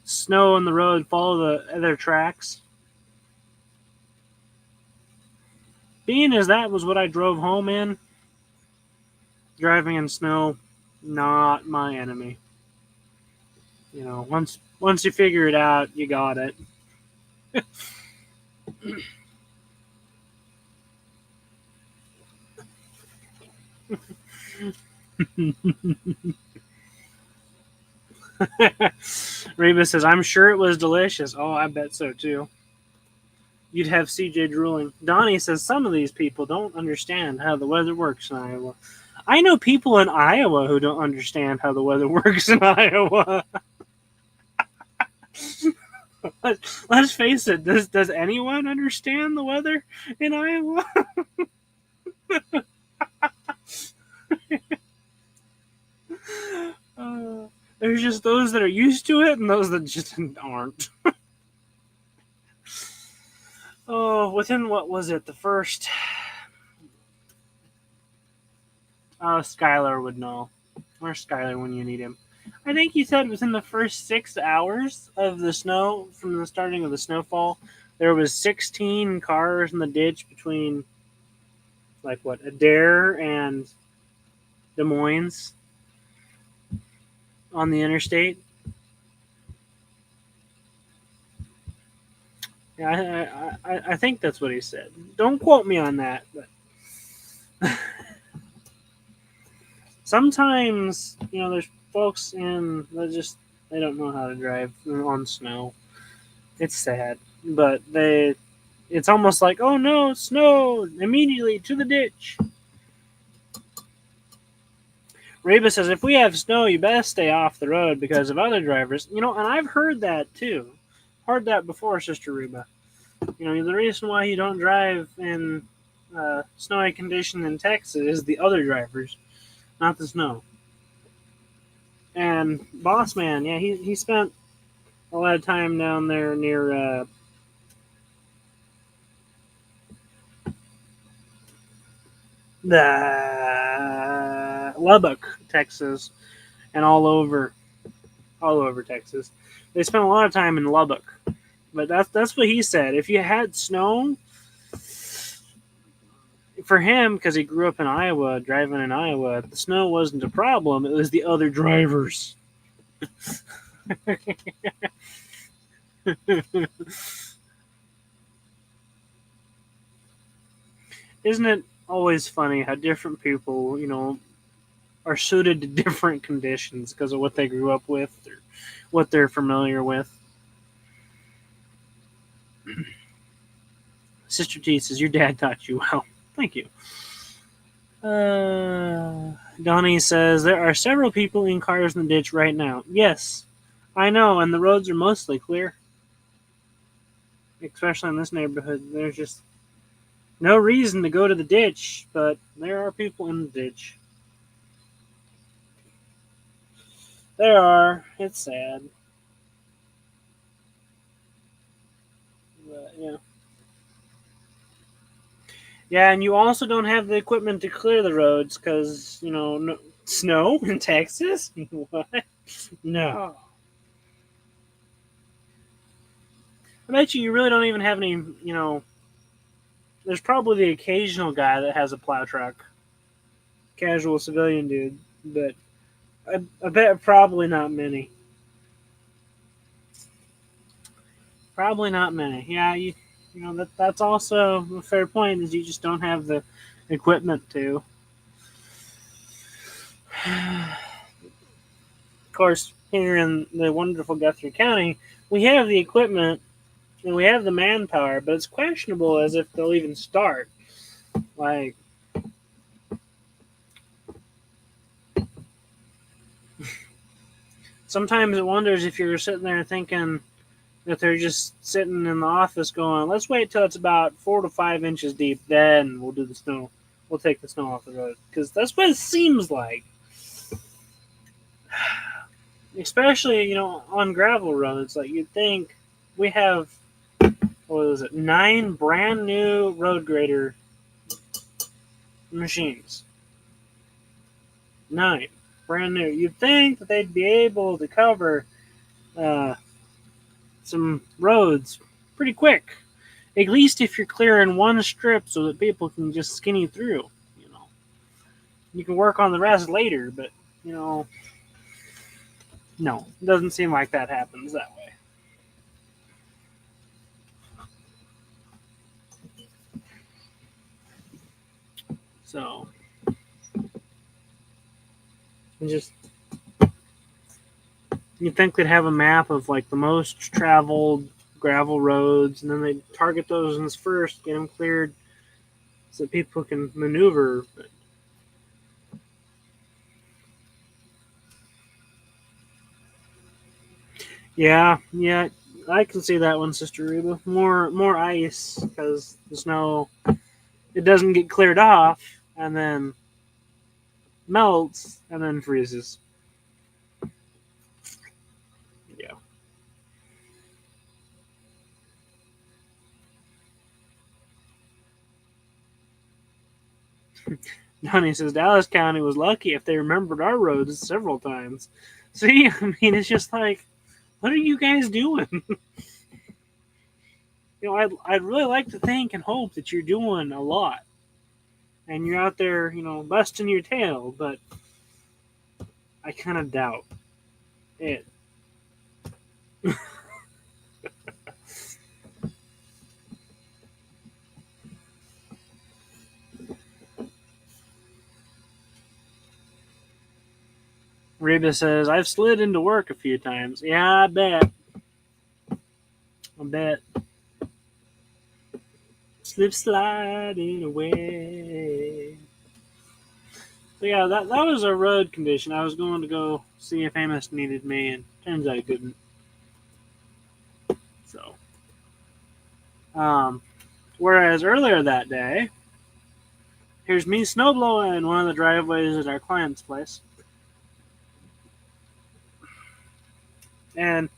snow on the road, follow the other tracks. Being as that was what I drove home in, driving in snow, not my enemy. Once you figure it out, you got it. Reba says, I'm sure it was delicious. Oh, I bet so too. You'd have CJ drooling. Donnie says, some of these people don't understand how the weather works in Iowa. I know people in Iowa who don't understand how the weather works in Iowa. Let's face it, does anyone understand the weather in Iowa? There's just those that are used to it and those that just aren't. Oh, within what was it? The first. Skylar would know. Where's Skylar when you need him? I think he said within the first 6 hours of the snow, from the starting of the snowfall, there was 16 cars in the ditch between, Adair and Des Moines on the interstate. Yeah, I think that's what he said. Don't quote me on that, but sometimes, there's folks they don't know how to drive on snow. It's sad, but it's almost like, oh no, snow, immediately to the ditch. Reba says, if we have snow, you best stay off the road because of other drivers. And I've heard that too. Heard that before, Sister Reba. The reason why you don't drive in snowy condition in Texas is the other drivers, not the snow. And Boss Man, yeah, he spent a lot of time down there near the Lubbock, Texas, and all over Texas. They spent a lot of time in Lubbock, but that's what he said. If you had snow, for him, because he grew up in Iowa, driving in Iowa, the snow wasn't a problem. It was the other drivers. Isn't it always funny how different people, are suited to different conditions because of what they grew up with or what they're familiar with? Sister T says, your dad taught you well. Thank you. Donnie says, there are several people in cars in the ditch right now. Yes, I know, and the roads are mostly clear. Especially in this neighborhood. There's just no reason to go to the ditch, but there are people in the ditch. There are. It's sad. But, yeah. Yeah, and you also don't have the equipment to clear the roads because, no, snow in Texas? What? No. I bet you really don't even have any, there's probably the occasional guy that has a plow truck. Casual civilian dude. But I bet probably not many. Probably not many. Yeah, that's also a fair point, is you just don't have the equipment to. course, here in the wonderful Guthrie County, we have the equipment and we have the manpower, but it's questionable as if they'll even start. Like, sometimes it wonders if you're sitting there thinking that they're just sitting in the office going, let's wait till it's about 4 to 5 inches deep, then we'll do the snow. We'll take the snow off the road. Because that's what it seems like. Especially, on gravel roads. Like, you'd think we have, 9 brand new road grader machines. 9. Brand new. You'd think that they'd be able to cover some roads pretty quick. At least if you're clearing one strip so that people can just skinny through. You can work on the rest later, but, no. It doesn't seem like that happens that way. So, you'd think they'd have a map of like the most traveled gravel roads, and then they'd target those ones first, get them cleared, so that people can maneuver. But yeah, I can see that one, Sister Reba. More ice because the snow, it doesn't get cleared off, and then melts, and then freezes. Yeah. Donnie says Dallas County was lucky if they remembered our roads several times. See, I mean, it's just like, what are you guys doing? I'd really like to think and hope that you're doing a lot. And you're out there, busting your tail, but I kind of doubt it. Reba says, I've slid into work a few times. Yeah, I bet. Slip sliding away. So yeah, that was a road condition. I was going to go see if Amos needed me, and turns out he couldn't. So, whereas earlier that day, here's me snowblowing in one of the driveways at our client's place. And,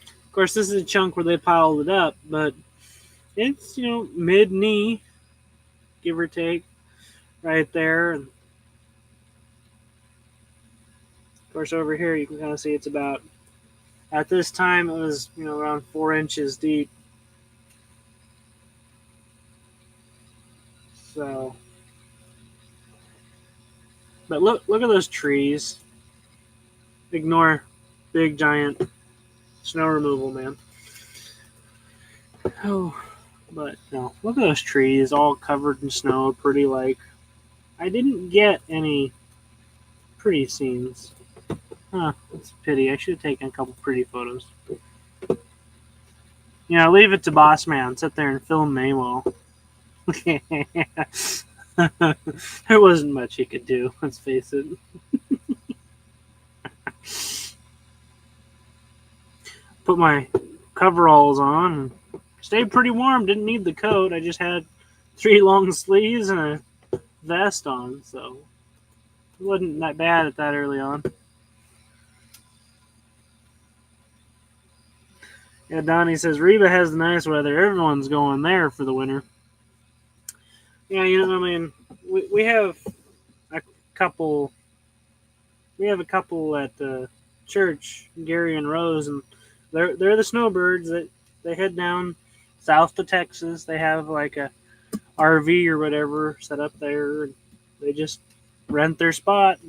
of course, this is a chunk where they piled it up, but it's, mid-knee, give or take, right there. And, of course, over here you can kind of see it's about, at this time, it was, around 4 inches deep. So, but look at those trees. Ignore big giant snow removal, man. Oh, but no, look at those trees all covered in snow, pretty like. I didn't get any pretty scenes. Huh, that's a pity. I should have taken a couple pretty photos. Leave it to Boss Man. Sit there and film me well. There wasn't much he could do, let's face it. Put my coveralls on and stayed pretty warm. Didn't need the coat. I just had 3 long sleeves and a vest on, so it wasn't that bad at that early on. Yeah, Donnie says Reba has the nice weather. Everyone's going there for the winter. Yeah, we have a couple. We have a couple at the church, Gary and Rose, and they're the snowbirds that they head down south to Texas. They have like a RV or whatever set up there. And they just rent their spot.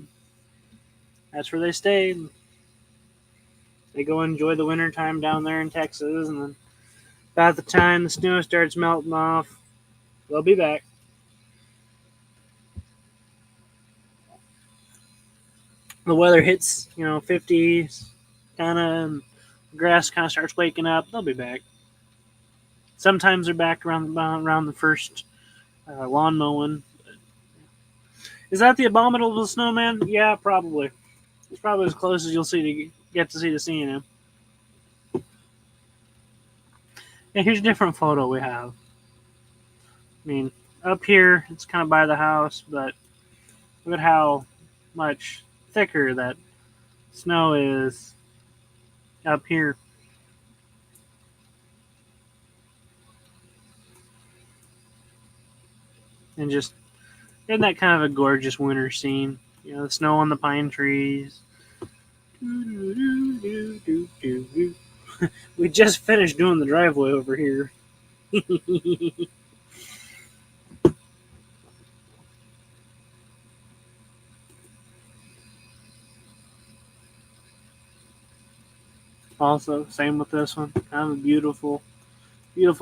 That's where they stay. They go enjoy the winter time down there in Texas, and then about the time the snow starts melting off, they'll be back. the weather hits, 50s, kind of, grass kind of starts waking up, they'll be back. Sometimes they're back around the first lawn mowing. Is that the abominable snowman? Yeah, probably. It's probably as close as you'll get to seeing him. And here's a different photo we have. I mean, up here it's kind of by the house, but look at how much thicker that snow is up here. And just, isn't that kind of a gorgeous winter scene? The snow on the pine trees. We just finished doing the driveway over here. Also, same with this one. Kind of a beautiful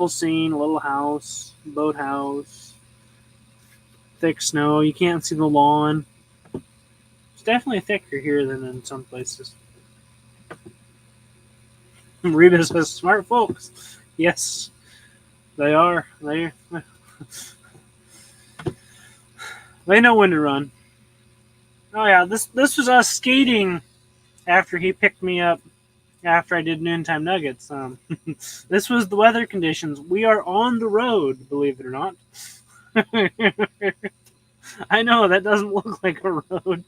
scene. Little house, boathouse, thick snow. You can't see the lawn. It's definitely thicker here than in some places. Reba says, "Smart folks." Yes, they are. They know when to run. Oh yeah, this was us skating after he picked me up after I did noontime nuggets. This was the weather conditions. We are on the road, believe it or not. I know that doesn't look like a road.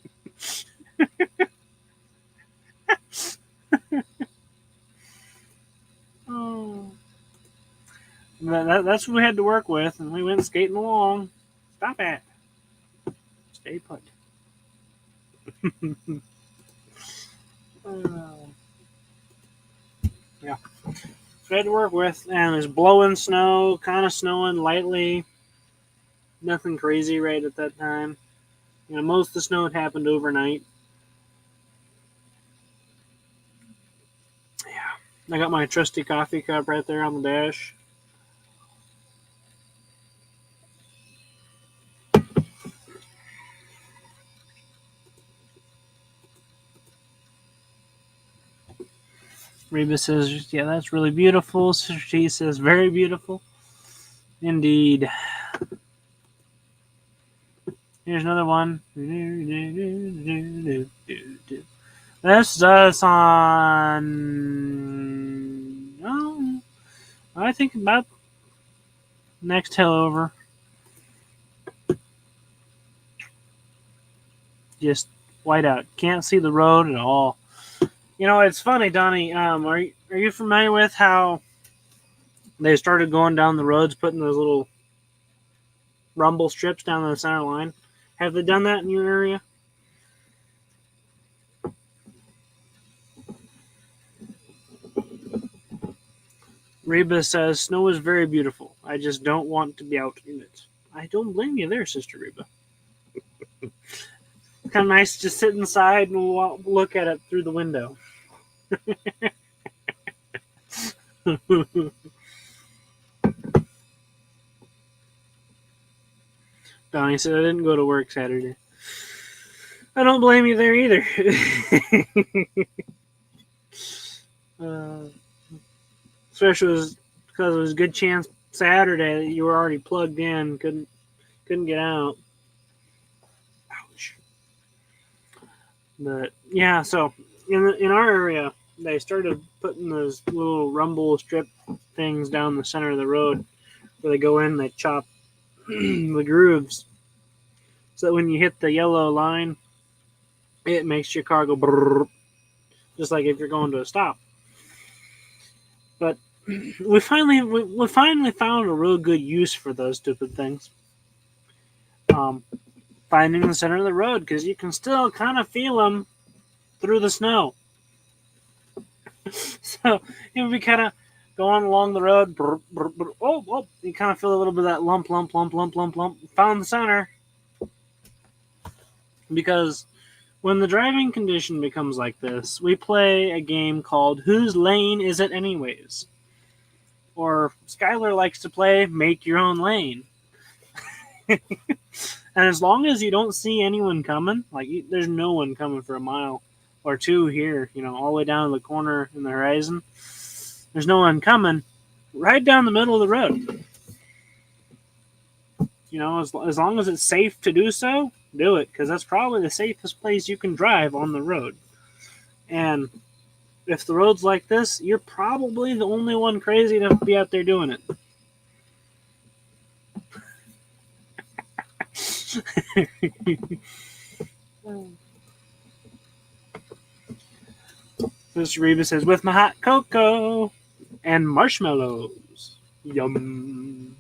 Oh, that's what we had to work with, and we went skating along. Stop it. Stay put. Yeah. So we had to work with, and it's blowing snow, kind of snowing lightly. Nothing crazy right at that time. Most of the snow had happened overnight. Yeah. I got my trusty coffee cup right there on the dash. Reba says, "Yeah, that's really beautiful." Sister T says, "Very beautiful." Indeed. Here's another one. This is us on, I think about next hill over. Just white out. Can't see the road at all. It's funny, Donnie. Are you familiar with how they started going down the roads, putting those little rumble strips down the center line? Have they done that in your area? Reba says, "Snow is very beautiful. I just don't want to be out in it." I don't blame you there, Sister Reba. Kind of nice to sit inside and look at it through the window. Donnie said, "I didn't go to work Saturday." I don't blame you there either. Especially because it was a good chance Saturday that you were already plugged in, couldn't get out. Ouch. But yeah, so in our area, they started putting those little rumble strip things down the center of the road where they go in, they chop the grooves, so that when you hit the yellow line, it makes your car go brrr, just like if you're going to a stop. But we finally found a real good use for those stupid things. Finding the center of the road, because you can still kind of feel them through the snow. So it would be kind of going along the road. Brr, brr, brr, oh, you kind of feel a little bit of that lump. Found the center. Because when the driving condition becomes like this, we play a game called Whose Lane Is It Anyways? Or Skylar likes to play Make Your Own Lane. And as long as you don't see anyone coming, like there's no one coming for a mile or two here, all the way down to the corner in the horizon, there's no one coming, right down the middle of the road. As long as it's safe to do so, do it, because that's probably the safest place you can drive on the road. And if the road's like this, you're probably the only one crazy enough to be out there doing it. Mr. Reba says, with my hot cocoa and marshmallows. Yum.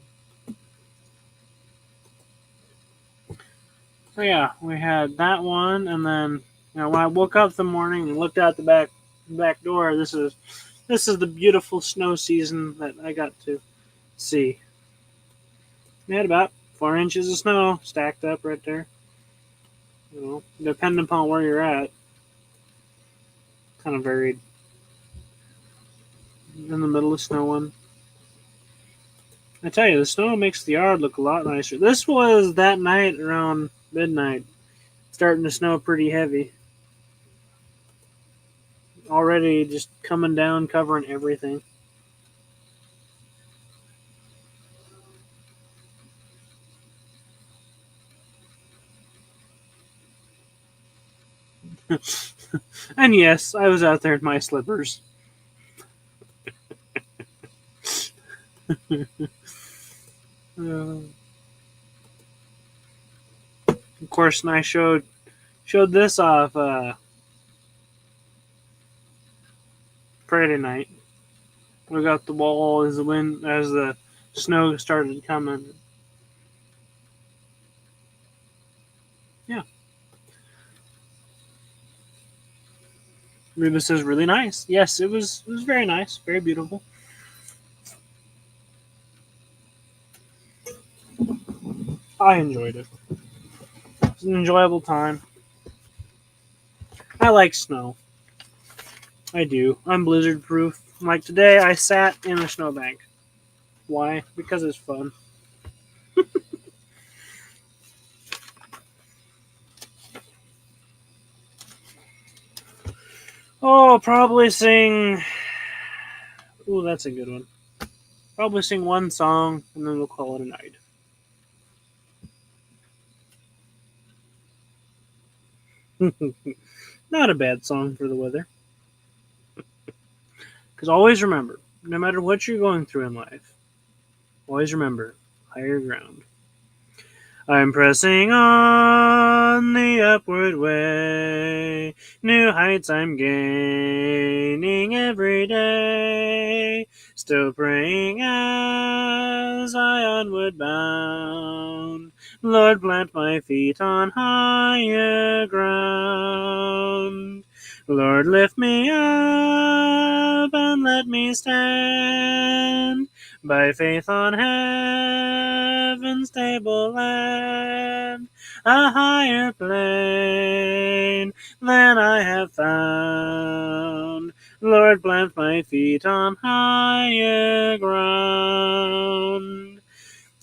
So yeah, we had that one, and then when I woke up in the morning and looked out the back door, this is the beautiful snow season that I got to see. We had about 4 inches of snow stacked up right there. Depending upon where you're at, kind of varied. In the middle of snowing. I tell you, the snow makes the yard look a lot nicer. This was that night around midnight, starting to snow pretty heavy. Already just coming down, covering everything. And yes, I was out there in my slippers. Of course, and I showed this off Friday night. We got the wall as the snow started coming. Yeah. Reba says really nice. Yes, it was very nice, very beautiful. I enjoyed it. It was an enjoyable time. I like snow. I do. I'm blizzard proof. Like today, I sat in a snowbank. Why? Because it's fun. Oh, probably sing. Ooh, that's a good one. Probably sing one song and then we'll call it a night. Not a bad song for the weather. Because always remember, no matter what you're going through in life, always remember, higher ground. I'm pressing on the upward way. New heights I'm gaining every day. Still praying as I onward bound. Lord, plant my feet on higher ground. Lord, lift me up and let me stand by faith on heaven's stable land, a higher plane than I have found. Lord, plant my feet on higher ground.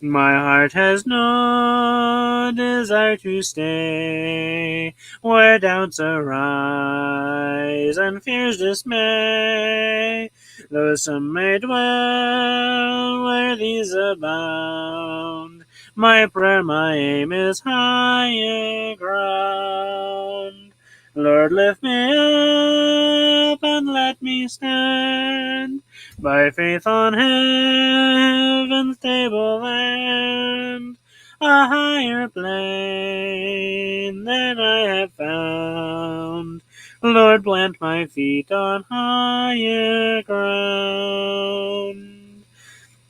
My heart has no desire to stay where doubts arise and fears dismay, though some may dwell where these abound. My prayer, my aim is higher ground. Lord, lift me up and let me stand by faith on heaven's stable land, a higher plane than I have found. Lord, plant my feet on higher ground.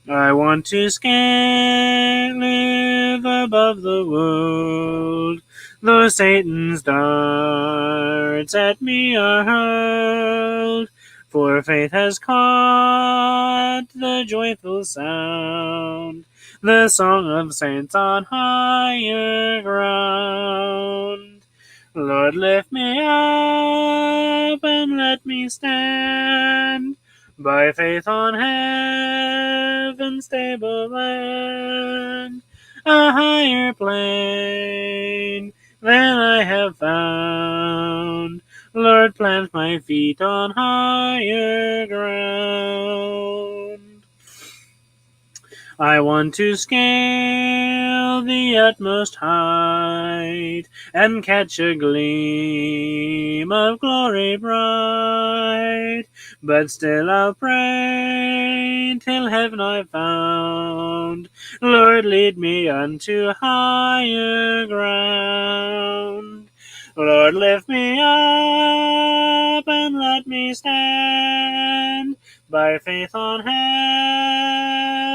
I want to live above the world, though Satan's darts at me are hurled. For faith has caught the joyful sound, the song of saints on higher ground. Lord, lift me up and let me stand by faith on heaven's stable land, a higher plane than I have found. Lord, plant my feet on higher ground. I want to scale the utmost height and catch a gleam of glory bright. But still I'll pray till heaven I've found. Lord, lead me unto higher ground. Lord, lift me up and let me stand by faith on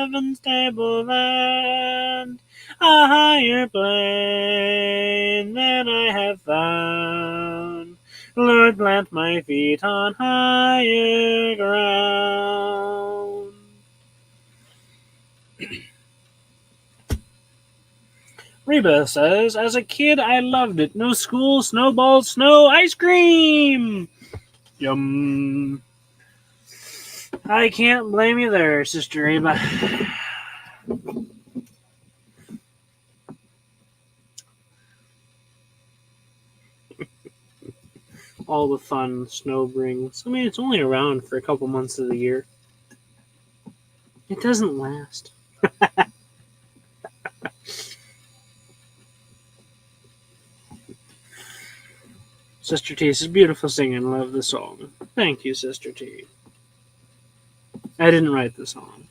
heaven's table land, a higher plane than I have found. Lord, plant my feet on higher ground. Reba says, as a kid, I loved it. No school, snowballs, snow, ice cream. Yum. I can't blame you there, Sister Reba. All the fun snow brings. I mean, it's only around for a couple months of the year. It doesn't last. Sister T says, beautiful singing. Love the song. Thank you, Sister T. I didn't write the song.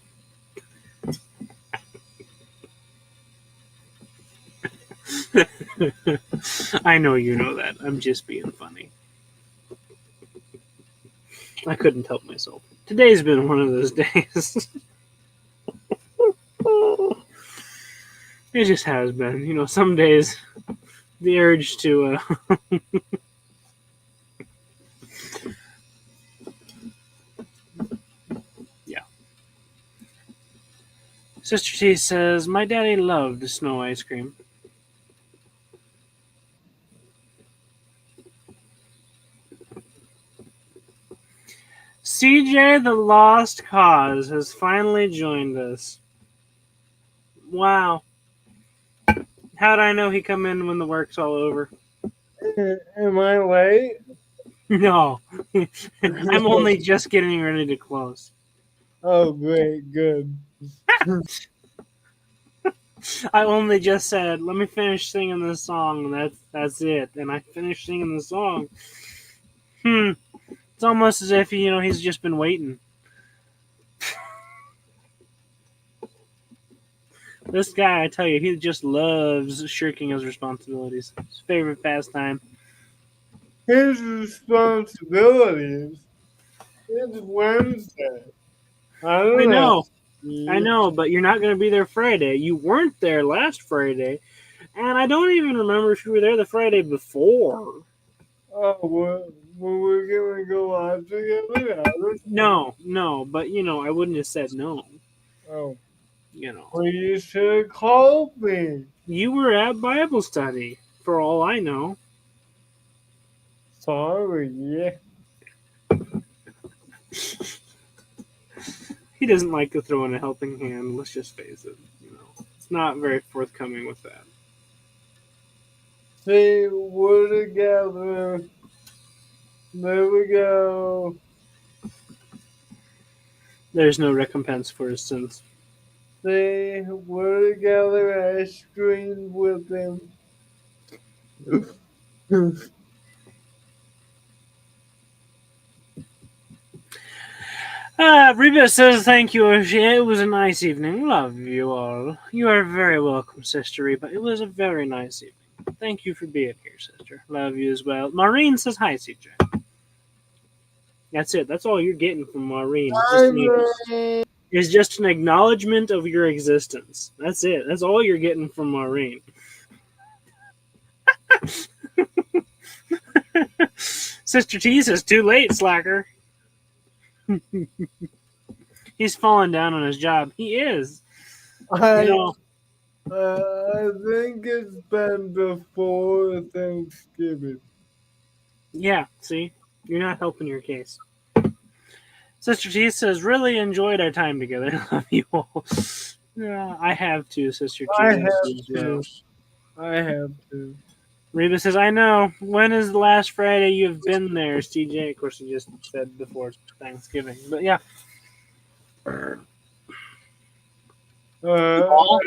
I know you know that. I'm just being funny. I couldn't help myself. Today's been one of those days. It just has been. You know, some days the urge to yeah. Sister T says, my daddy loved snow ice cream. CJ the Lost Cause has finally joined us. Wow. How'd I know he'd come in when the work's all over? Am I late? No. I'm only just getting ready to close. Oh, great, good. I only just said, let me finish singing this song, and that's it. And I finished singing the song. It's almost as if, he's just been waiting. This guy, I tell you, he just loves shirking his responsibilities. His favorite pastime. His responsibilities. It's Wednesday. I know, but you're not going to be there Friday. You weren't there last Friday, and I don't even remember if you were there the Friday before. Oh, well, we're going to go out together? No, but, I wouldn't have said no. Oh. Well, you should have called me. You were at Bible study, for all I know. Sorry, yeah. He doesn't like to throw in a helping hand, let's just face it. It's not very forthcoming with that. See, we're together. There we go. There's no recompense for his sins. See, we're together. I screamed with him. Reba says, thank you, it was a nice evening. Love you all. You are very welcome, Sister Reba. It was a very nice evening. Thank you for being here, sister. Love you as well. Maureen says, hi, CJ. That's it. That's all you're getting from Maureen. It's just an acknowledgement of your existence. That's it. That's all you're getting from Maureen. Sister T says, too late, slacker. He's falling down on his job. He is. I think it's been before Thanksgiving. Yeah, see? You're not helping your case. Sister T says, really enjoyed our time together. Love you all. Yeah, I have to, Sister I T have as well. to. I have to. Reba says, I know. When is the last Friday you've been there, CJ? Of course, he just said before Thanksgiving. But yeah. Uh, Y'all,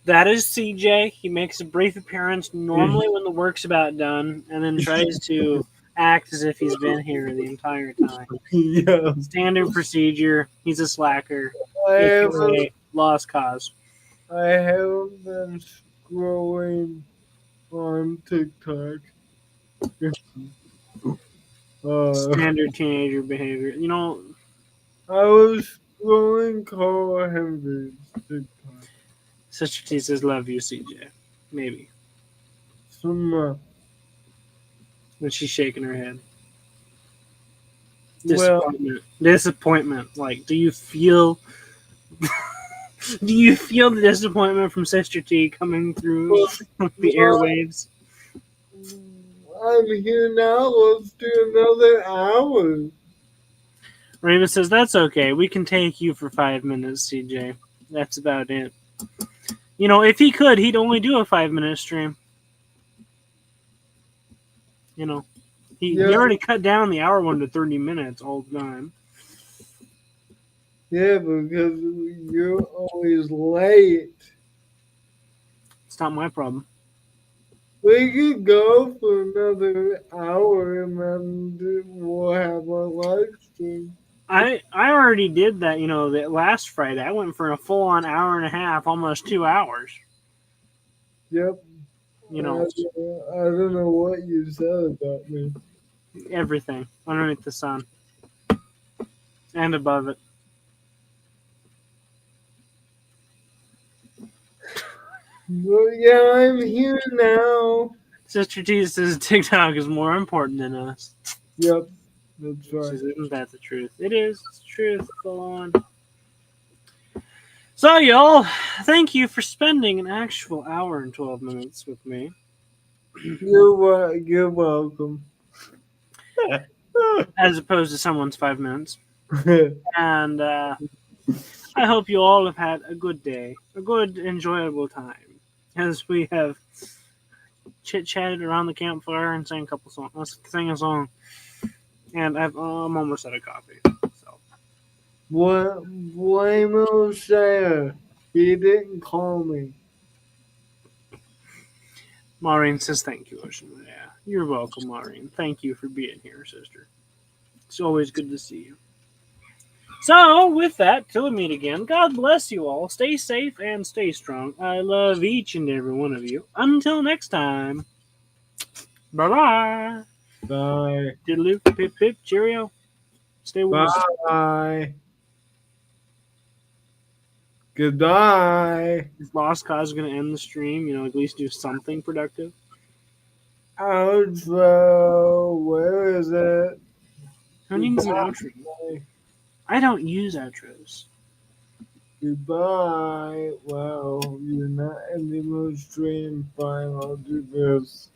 that is CJ. He makes a brief appearance normally when the work's about done and then tries to act as if he's been here the entire time. yeah. Standard procedure. He's a slacker, I haven't. aka lost cause. I haven't been scrolling on TikTok. Uh, Standard teenager behavior. You know, I was scrolling Carl Henry's TikTok. Sister T says, love you, CJ. Maybe. Some, But she's shaking her head. well, Disappointment. Like, do you feel the disappointment from Sister T coming through well, the well, airwaves? I'm here now. Let's do another hour. Raymond says, that's okay. We can take you for 5 minutes, CJ. That's about it. You know, if he could, he'd only do a 5 minute stream. You know, he Yeah, already cut down the hour one to 30 minutes all the time. yeah, because you're always late. It's not my problem. We could go for another hour and then we'll have a live stream. I already did that, you know, that last Friday. I went for a full on hour and a half, almost 2 hours. Yep. You I, know, I don't know what you said about me. everything underneath the sun and above it. But yeah, I'm here now. Sister T says TikTok is more important than us. Yep, that's She right. says, isn't that the truth? It is. It's the truth. Go on. So, y'all, thank you for spending an actual hour and 12 minutes with me. You're welcome. As opposed to someone's 5 minutes. And I hope you all have had a good day, a good, enjoyable time, as we have chit-chatted around the campfire and sang a couple songs, sang a song. And I'm almost out of coffee. So. Blame O'Shea. He didn't call me. Maureen says, thank you, Ocean. Yeah, you're welcome, Maureen. Thank you for being here, sister. It's always good to see you. So, with that, till we meet again, God bless you all. Stay safe and stay strong. I love each and every one of you. Until next time, bye-bye. Bye. Diddaloo, pip, pip, cheerio. Stay warm. Bye. Goodbye. Is Lost Cause going to end the stream? You know, at least do something productive? Outro. Where is it? Who needs an outro? I don't use outros. Goodbye. Well, you're not ending the stream. Fine, I'll do this.